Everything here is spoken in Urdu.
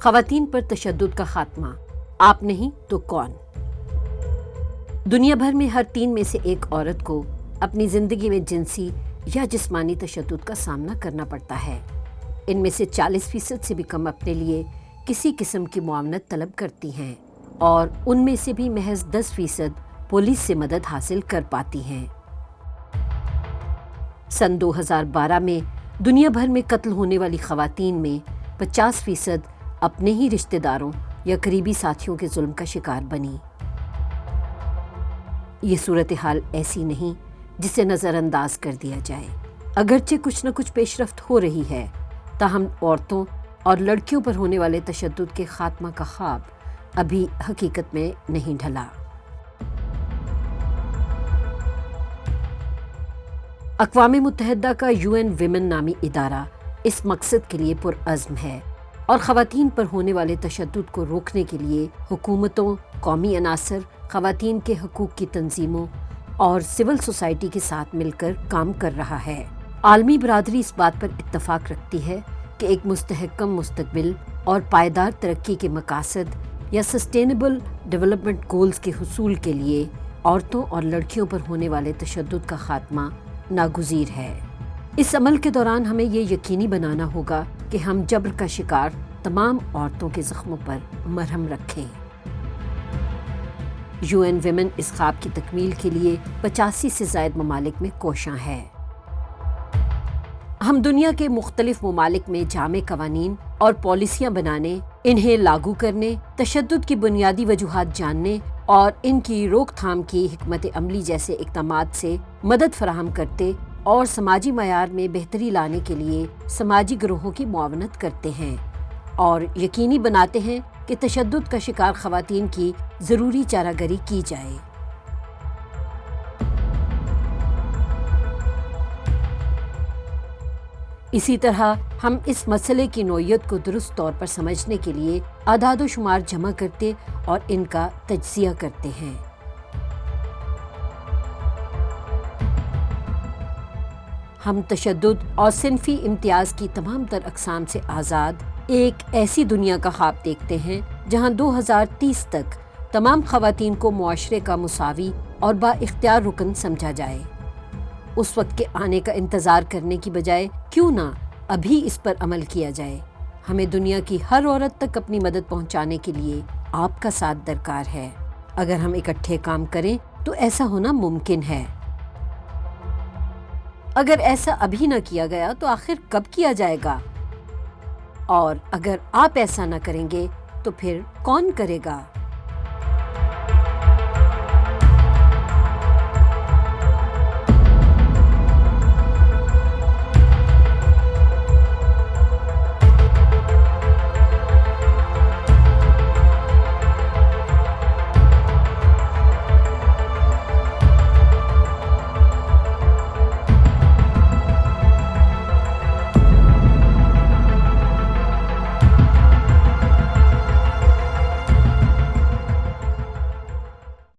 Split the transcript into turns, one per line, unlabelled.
خواتین پر تشدد کا خاتمہ، آپ نہیں تو کون؟ دنیا بھر میں ہر 3 میں سے 1 عورت کو اپنی زندگی میں جنسی یا جسمانی تشدد کا سامنا کرنا پڑتا ہے۔ ان میں سے 40% سے بھی کم اپنے لیے کسی قسم کی معاونت طلب کرتی ہیں اور ان میں سے بھی محض 10% پولیس سے مدد حاصل کر پاتی ہیں۔ سن 2012 میں دنیا بھر میں قتل ہونے والی خواتین میں 50% اپنے ہی رشتہ داروں یا قریبی ساتھیوں کے ظلم کا شکار بنی۔ یہ صورتحال ایسی نہیں جسے نظر انداز کر دیا جائے۔ اگرچہ کچھ نہ کچھ پیش رفت ہو رہی ہے، تاہم عورتوں اور لڑکیوں پر ہونے والے تشدد کے خاتمہ کا خواب ابھی حقیقت میں نہیں ڈھلا۔ اقوام متحدہ کا UN ویمن نامی ادارہ اس مقصد کے لیے پرعزم ہے اور خواتین پر ہونے والے تشدد کو روکنے کے لیے حکومتوں، قومی عناصر، خواتین کے حقوق کی تنظیموں اور سول سوسائٹی کے ساتھ مل کر کام کر رہا ہے۔ عالمی برادری اس بات پر اتفاق رکھتی ہے کہ ایک مستحکم مستقبل اور پائیدار ترقی کے مقاصد یا سسٹینیبل ڈیولپمنٹ گولز کے حصول کے لیے عورتوں اور لڑکیوں پر ہونے والے تشدد کا خاتمہ ناگزیر ہے۔ اس عمل کے دوران ہمیں یہ یقینی بنانا ہوگا کہ ہم جبر کا شکار تمام عورتوں کے زخموں پر مرہم رکھیں۔ UN ویمن اس خواب کی تکمیل کے لیے 85 سے زائد ممالک میں کوشاں ہے۔ ہم دنیا کے مختلف ممالک میں جامع قوانین اور پالیسیاں بنانے، انہیں لاگو کرنے، تشدد کی بنیادی وجوہات جاننے اور ان کی روک تھام کی حکمت عملی جیسے اقدامات سے مدد فراہم کرتے اور سماجی معیار میں بہتری لانے کے لیے سماجی گروہوں کی معاونت کرتے ہیں اور یقینی بناتے ہیں کہ تشدد کا شکار خواتین کی ضروری چارہ گری کی جائے۔ اسی طرح ہم اس مسئلے کی نوعیت کو درست طور پر سمجھنے کے لیے اعداد و شمار جمع کرتے اور ان کا تجزیہ کرتے ہیں۔ ہم تشدد اور صنفی امتیاز کی تمام تر اقسام سے آزاد ایک ایسی دنیا کا خواب دیکھتے ہیں جہاں 2030 تک تمام خواتین کو معاشرے کا مساوی اور با اختیار رکن سمجھا جائے۔ اس وقت کے آنے کا انتظار کرنے کی بجائے کیوں نہ ابھی اس پر عمل کیا جائے۔ ہمیں دنیا کی ہر عورت تک اپنی مدد پہنچانے کے لیے آپ کا ساتھ درکار ہے۔ اگر ہم اکٹھے کام کریں تو ایسا ہونا ممکن ہے۔ اگر ایسا ابھی نہ کیا گیا تو آخر کب کیا جائے گا؟ اور اگر آپ ایسا نہ کریں گے تو پھر کون کرے گا؟